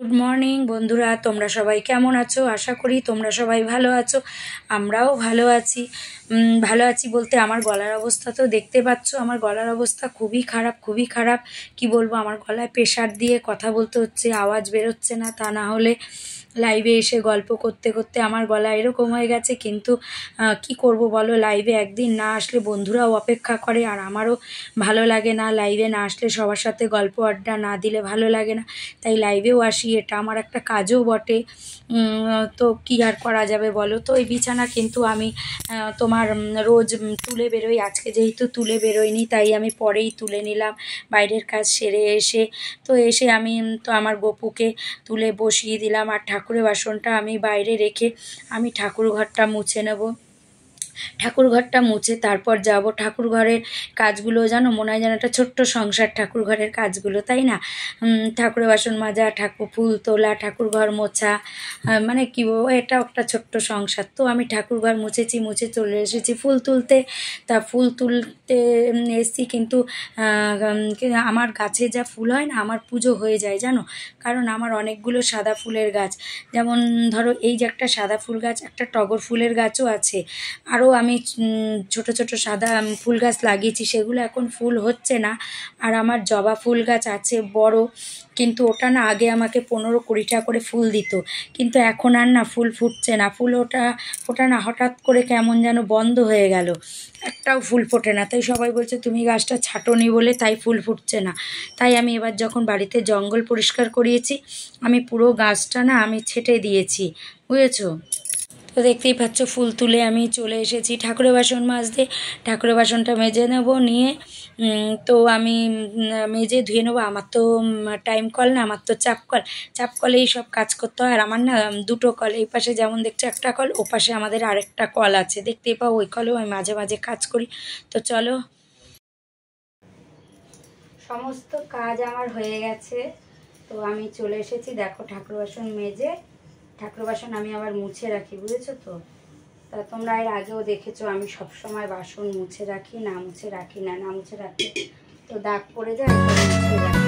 Good morning বন্ধুরা, তোমরা সবাই কেমন আছো? আশা করি তোমরা সবাই ভালো আছো। আমরাও ভালো আছি। ভালো আছি বলতে আমার গলার অবস্থা তো দেখতে পাচ্ছ। আমার গলার অবস্থা খুবই খারাপ, খুবই খারাপ। কি বলবো, আমার গলায় প্রেশার দিয়ে কথা বলতে হচ্ছে, আওয়াজ বেরোচ্ছে না। তা না হলে লাইভে এসে গল্প করতে করতে আমার গলা এরকম হয়ে গেছে। কিন্তু কি করব বলো, লাইভে একদিন না আসলে বন্ধুরাও অপেক্ষা করে, আর আমারও ভালো লাগে না। লাইভে না আসলে সবার সাথে গল্প আড্ডা না দিলে ভালো লাগে না, তাই লাইভেও আসি। এটা আমার একটা কাজও বটে। তো কি আর করা যাবে বলো। তো এই বিছানা কিন্তু আমি তোমার রোজ তুলে বেরোই। আজকে যেহেতু তুলে বেরোইনি, তাই আমি পরেই তুলে নিলাম বাইরের কাজ সেরে এসে। তো এসে আমি তো আমার গপুকে তুলে বসিয়ে দিলাম, আর ঠাকুরের বাসনটা আমি বাইরে রেখে আমি ঠাকুর ঘরটা মুছে নেব। ঠাকুর ঘরটা মুছে তারপর যাব ঠাকুর ঘরের কাজগুলো। জানো, মনে হয় যেন একটা ছোট্ট সংসার ঠাকুর ঘরের কাজগুলো, তাই না? ঠাকুরের বাসন মাজা, ঠাকুর ফুল তোলা, ঠাকুর ঘর মোছা, মানে কি বলবো, এটা একটা ছোট্ট সংসার। তো আমি ঠাকুর ঘর মুছে চলে এসেছি ফুল তুলতে। তা ফুল তুলতে এসেছি, কিন্তু আমার গাছে যা ফুল হয় না, আমার পুজো হয়ে যায় জানো। কারণ আমার অনেকগুলো সাদা ফুলের গাছ, যেমন ধরো এই যে একটা সাদা ফুল গাছ, একটা টগর ফুলের গাছও আছে। আরও আমি ছোট ছোট সাদা ফুল গাছ লাগিয়েছি, সেগুলো এখন ফুল হচ্ছে না। আর আমার জবা ফুল গাছ আছে বড়, কিন্তু ওটা না আগে আমাকে 15-20টা করে ফুল দিত, কিন্তু এখন আর না ফুল ফুটছে না। ফুল ওটা না হঠাৎ করে কেমন যেন বন্ধ হয়ে গেল, একটাও ফুল ফোটে না। তাই সবাই বলছে তুমি গাছটা ছাটোনি বলে তাই ফুল ফুটছে না। তাই আমি এবার যখন বাড়িতে জঙ্গল পরিষ্কার করিয়েছি, আমি পুরো গাছটা না আমি ছেটে দিয়েছি, বুঝেছো? তো দেখতেই পাচ্ছ ফুল তুলে আমি চলে এসেছি ঠাকুরের বাসন মাজতে। ঠাকুরের বাসনটা মেজে নেব, নিয়ে তো আমি মেজে ধুয়ে নেবো। আমার তো টাইম কল না, আমার তো চাপ কলেই সব কাজ করতে হয়। আর আমার না দুটো কল, এই পাশে যেমন দেখছো একটা কল, ও পাশে আমাদের আরেকটা কল আছে, দেখতেই পাও। ওই কলেও আমি মাঝে মাঝে কাজ করি। তো চলো, সমস্ত কাজ আমার হয়ে গেছে। তো আমি চলে এসেছি, দেখো ঠাকুর বাসন মেজে। ঠাকুর বাসন আমি আবার মুছে রাখি, বুঝেছো তো? তা তোমরা এর আগেও দেখেছো আমি সব সময় বাসন মুছে রাখি, না মুছে রাখি না, না মুছে রাখি তো দাগ পড়ে যায়, মুছে রাখি।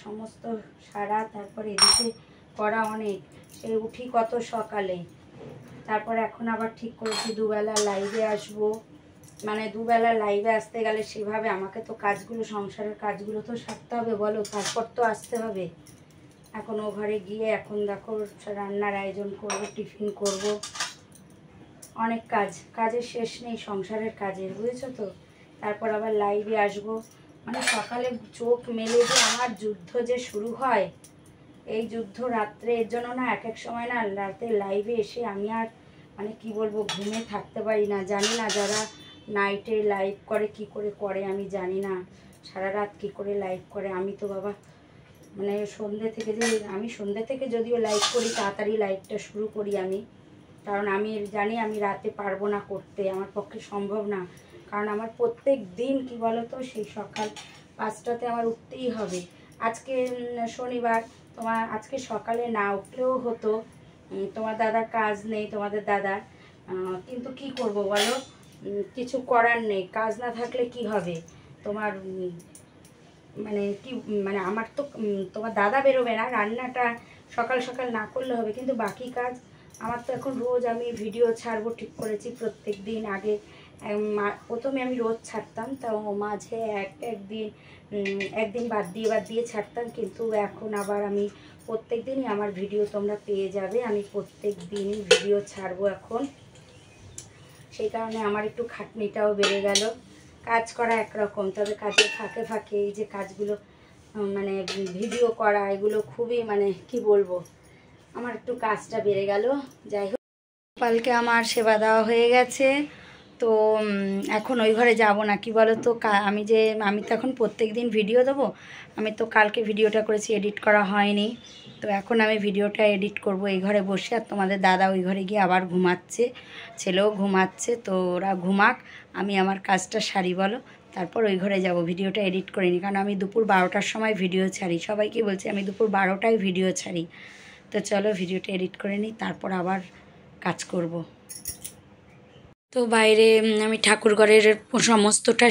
সমস্ত সারা, তারপরে এদিকে করা অনেক, সেই উঠি কত সকালে। তারপরে এখন আবার ঠিক করেছি দুবেলা লাইভে আসবো। মানে দুবেলা লাইভে আসতে গেলে সেভাবে আমাকে তো কাজগুলো, সংসারের কাজগুলো তো সারতে হবে বলো, তারপর তো আসতে হবে। এখন ও ঘরে গিয়ে এখন দেখো রান্নার আয়োজন করব, টিফিন করব, অনেক কাজের শেষ নেই সংসারের কাজের, বুঝেছো তো? তারপর আবার লাইভে আসবো। মানে সকালে চোখ মেলে যে আমার যুদ্ধ যে শুরু হয়, এই যুদ্ধ রাত্রে। এর জন্য না এক সময় না রাতে লাইভে এসে আমি আর মানে কি বলবো, ঘুমে থাকতে পারি না। জানি না যারা নাইটে লাইভ করে কি করে করে, আমি জানি না সারা রাত কি করে লাইভ করে। আমি তো বাবা মানে সন্ধ্যে থেকে যদিও লাইভ করি, তাড়াতাড়ি লাইভটা শুরু করি আমি, কারণ আমি জানি আমি রাতে পারবো না করতে, আমার পক্ষে সম্ভব না। কারণ আমার প্রত্যেক দিন কি বলতো, সেই সকাল 5টাতে আমার উঠতেই হবে। আজকে শনিবার, তোমার আজকে সকালে না উঠলেও হতো, তোমার দাদার কাজ নেই, তোমাদের দাদার, কিন্তু কি করব বলো, কিছু করার নেই। কাজ না থাকলে কি হবে তোমার, মানে কি, মানে আমার তো তোমার দাদা বেরোবে না, রান্নাটা সকাল সকাল না করলে হবে, কিন্তু বাকি কাজ আমার তো এখন রোজ আমি ভিডিও ছাড়বো ঠিক করেছি প্রত্যেক দিন। আগে প্রথমে আমি রোজ ছাড়তাম, তাও মাঝে একদিন বাদ দিয়ে ছাড়তাম, কিন্তু এখন আবার আমি প্রত্যেক দিনই আমার ভিডিও তোমরা পেয়ে যাবে। আমি প্রত্যেক দিনই ভিডিও ছাড়বো এখন, সেই কারণে আমার একটু খাটনিটাও বেড়ে গেল। কাজ করা একরকম, তবে কাজের ফাঁকে ফাঁকে এই যে কাজগুলো মানে ভিডিও করা, এগুলো খুবই মানে কি বলবো, আমার একটু কাজটা বেড়ে গেল। যাই হোক, গোপালকে আমার সেবা দেওয়া হয়ে গেছে। তো এখন ওই ঘরে যাব না, কি বলো তো, আমি তো এখন প্রত্যেক দিন ভিডিও দেবো। আমি তো কালকে ভিডিওটা করেছি, এডিট করা হয়নি। তো এখন আমি ভিডিওটা এডিট করব এই ঘরে বসে। আর তোমাদের দাদা ওই ঘরে গিয়ে আবার ঘুমাচ্ছে, ছেলেও ঘুমাচ্ছে। তো ওরা ঘুমাক, আমি আমার কাজটা সারি বলো। তারপর ওই ঘরে যাব, ভিডিওটা এডিট করে নিই, কারণ আমি দুপুর 12টার সময় ভিডিও ছাড়ি। সবাইকে বলছি আমি দুপুর 12টায় ভিডিও ছাড়ি। তো চলো ভিডিওটা এডিট করে নিই, তারপর আবার কাজ করব। তো বাইরে আমি ঠাকুর ঘরের সমস্তটা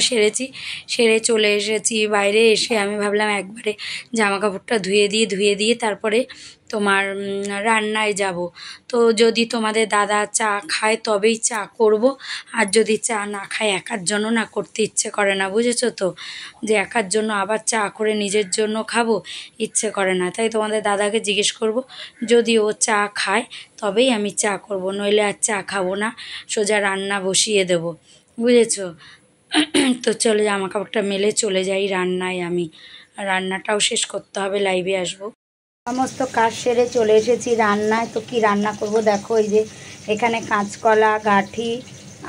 সেরে চলে এসেছি। বাইরে এসে আমি ভাবলাম একবারে জামা কাপড়টা ধুয়ে দিয়ে তারপরে তোমার রান্নায় যাব। তো যদি তোমাদের দাদা চা খায় তবেই চা করব, আর যদি চা না খায় একার জন্য না করতে ইচ্ছে করে না, বুঝেছো তো, যে একার জন্য আবার চা করে নিজের জন্য খাবো, ইচ্ছে করে না। তাই তোমাদের দাদাকে জিজ্ঞেস করব, যদি ও চা খায় তবেই আমি চা করব, নইলে আর চা খাবো না, সোজা রান্না বসিয়ে দেব, বুঝেছো। তো চলে জামা কাপড়টা মেলে চলে যাই রান্নায়। আমি রান্নাটাও শেষ করতে হবে, লাইভে আসবো। সমস্ত কাজ সেরে চলে এসেছি রান্নায়। তো কি রান্না করব দেখো, এই যে এখানে কাঁচকলা, গাঁঠি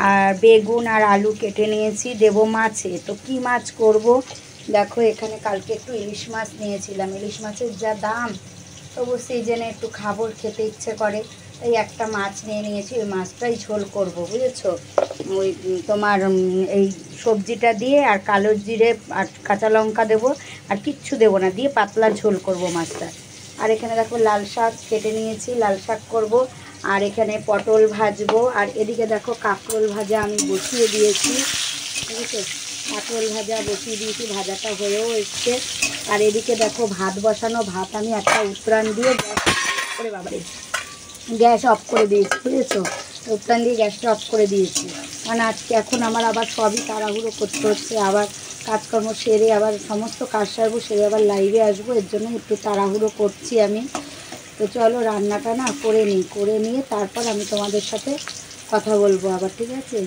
আর বেগুন আর আলু কেটে নিয়েছি, দেবো মাছে। তো কি মাছ করব দেখো, এখানে কালকে একটু ইলিশ মাছ নিয়েছিলাম, ইলিশ মাছের যা দাম, তবু সিজনে একটু খাবো, খেতে ইচ্ছে করে, তাই একটা মাছ নিয়ে নিয়েছি। ওই মাছটাই ঝোল করব, বুঝেছো। ওই তোমার এই সবজিটা দিয়ে আর কালো জিরে আর কাঁচা লঙ্কা দেবো, আর কিচ্ছু দেবো না, দিয়ে পাতলা ঝোল করব মাছটা। আর এখানে দেখো লাল শাক কেটে নিয়েছি, লাল শাক করব। আর এখানে পটল ভাজবো, আর এদিকে দেখো কাঁকরোল ভাজা আমি বসিয়ে দিয়েছি, ঠিক আছে, কাঁকরোল ভাজা বসিয়ে দিয়েছি, ভাজাটা হয়েও এসছে। আর এদিকে দেখো ভাত বসানো, ভাত আমি একটা উত্তরাণ দিয়ে গ্যাস অফ করে দিয়েছি, বুঝেছো, উত্তরাণ দিয়ে গ্যাসটা অফ করে দিয়েছি। কারণ আজকে এখন আমার আবার সবই তাড়াহুড়ো করতে হচ্ছে, আবার কাজকর্ম সেরে আবার সমস্ত কাজ সারবো, সেরে আবার লাইভে আসবো, এর জন্য একটু তাড়াহুড়ো করছি আমি। তো চলো রান্নাটা না করে নিই, করে নিয়ে তারপর আমি তোমাদের সাথে কথা বলবো আবার, ঠিক আছে।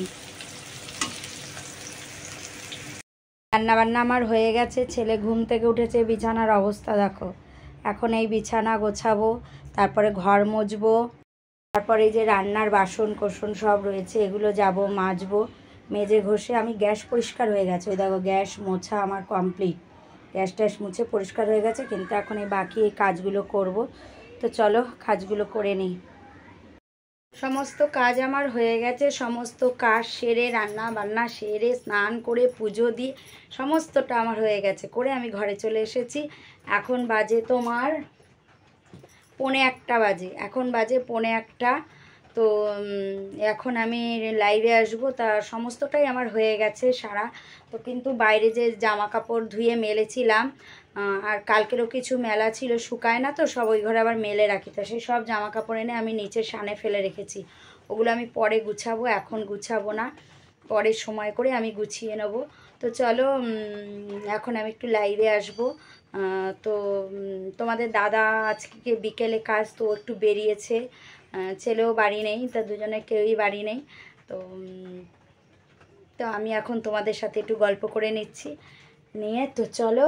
রান্নাবান্না আমার হয়ে গেছে, ছেলে ঘুম থেকে উঠেছে, বিছানার অবস্থা দেখো। এখন এই বিছানা গোছাবো, তারপরে ঘর মুছবো, তারপরে এই যে রান্নার বাসন কোসন সব রয়েছে এগুলো যাব মাজবো, মেজে ঘষে। আমি গ্যাস পরিষ্কার হয়ে গেছে, ওই দেখো গ্যাস মোছা আমার কমপ্লিট, গ্যাস ট্যাস মুছে পরিষ্কার হয়ে গেছে, কিন্তু এখন এই বাকি এই কাজগুলো করব। তো চলো কাজগুলো করে নিই। সমস্ত কাজ আমার হয়ে গেছে, সমস্ত কাজ সেরে রান্না বান্না সেরে স্নান করে পুজো দিয়ে সমস্তটা আমার হয়ে গেছে, করে আমি ঘরে চলে এসেছি। এখন বাজে তোমার 1:45 বাজে, এখন বাজে 1:45। তো এখন আমি লাইভে আসবো, তা সমস্তটাই আমার হয়ে গেছে সারা। তো কিন্তু বাইরে যে জামা কাপড় ধুয়ে মেলেছিলাম, আর কালকেরও কিছু মেলা ছিল, শুকায় না তো, সব ওই ঘরে আবার মেলে রাখি, তো সেই সব জামা কাপড় এনে আমি নিচের সানে ফেলে রেখেছি। ওগুলো আমি পরে গুছাবো, এখন গুছাবো না, পরে সময় করে আমি গুছিয়ে নেব। তো চলো এখন আমি একটু লাইভে আসবো। তো তোমাদের দাদা আজকে বিকেলে কাজ, তো একটু বেরিয়েছে, ছেলেও বাড়ি নেই, তা দুজনে কেউই বাড়ি নেই। তো তো আমি এখন তোমাদের সাথে একটু গল্প করে নিচ্ছি, নিয়ে তো চলো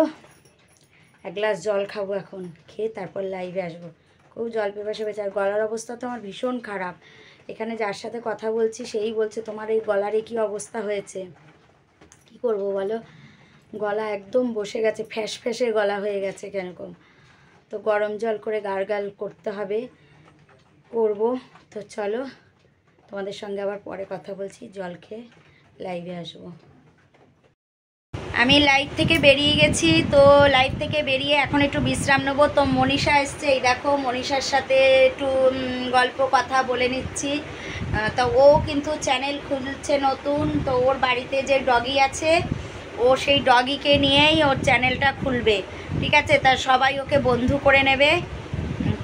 এক গ্লাস জল খাবো, এখন খেয়ে তারপর লাইভে আসবো। খুব জল পেপাসে পেয়েছে, আর গলার অবস্থা তো আমার ভীষণ খারাপ। এখানে যার সাথে কথা বলছি সেই বলছে তোমার এই গলার কী অবস্থা হয়েছে। কি করব বলো, গলা একদম বসে গেছে, ফ্যাস ফ্যাসের গলা হয়ে গেছে কেরকম। তো গরম জল করে গার্গল করতে হবে, করব। তো চলো তোমাদের সঙ্গে আবার পরে কথা বলছি, জল খেয়ে লাইভে আসবো। আমি লাইভ থেকে বেরিয়ে গেছি, তো লাইভ থেকে বেরিয়ে এখন একটু বিশ্রাম নেবো। তো মনীষা এসছে, এই দেখো মনীষার সাথে একটু গল্প কথা বলে নিচ্ছি। তো ও কিন্তু চ্যানেল খুলছে নতুন, তো ওর বাড়িতে যে ডগি আছে, ও সেই ডগিকে নিয়েই ওর চ্যানেলটা খুলবে, ঠিক আছে। তা সবাই ওকে বন্ধু করে নেবে।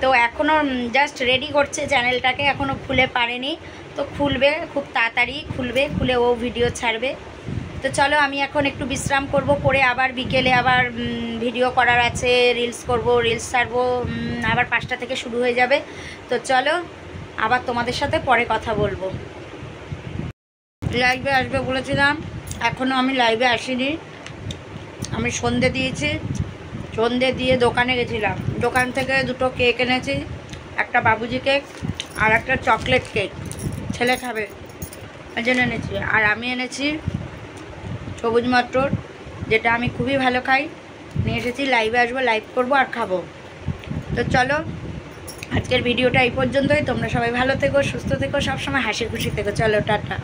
তো এখনও জাস্ট রেডি করছে চ্যানেলটাকে, এখনও খুলে পারেনি, তো খুলবে খুব তাড়াতাড়ি, খুলে ও ভিডিও ছাড়বে। তো চলো আমি এখন একটু বিশ্রাম করব, করে আবার বিকেলে আবার ভিডিও করার আছে, রিলস করব, রিলস ছাড়বো, আবার 5টা থেকে শুরু হয়ে যাবে। তো চলো আবার তোমাদের সাথে পরে কথা বলবো। লাইভে আসবে বলেছিলাম, এখনও আমি লাইভে আসিনি। আমি সন্ধে দিয়েছি, সন্ধে দিয়ে দোকানে গেছিলাম, দোকান থেকে 2টো কেক এনেছি, একটা বাবুজি কেক আর একটা চকলেট কেক, ছেলে খাবে ওই জন্য এনেছি। আর আমি এনেছি সবুজ মটর, যেটা আমি খুবই ভালো খাই, নিয়ে এসেছি। লাইভে আসবো, লাইভ করব আর খাবো। তো চলো আজকের ভিডিওটা এই পর্যন্তই। তোমরা সবাই ভালো থেকো, সুস্থ থেকো, সবসময় হাসি খুশি থেকো। চলো টাটা।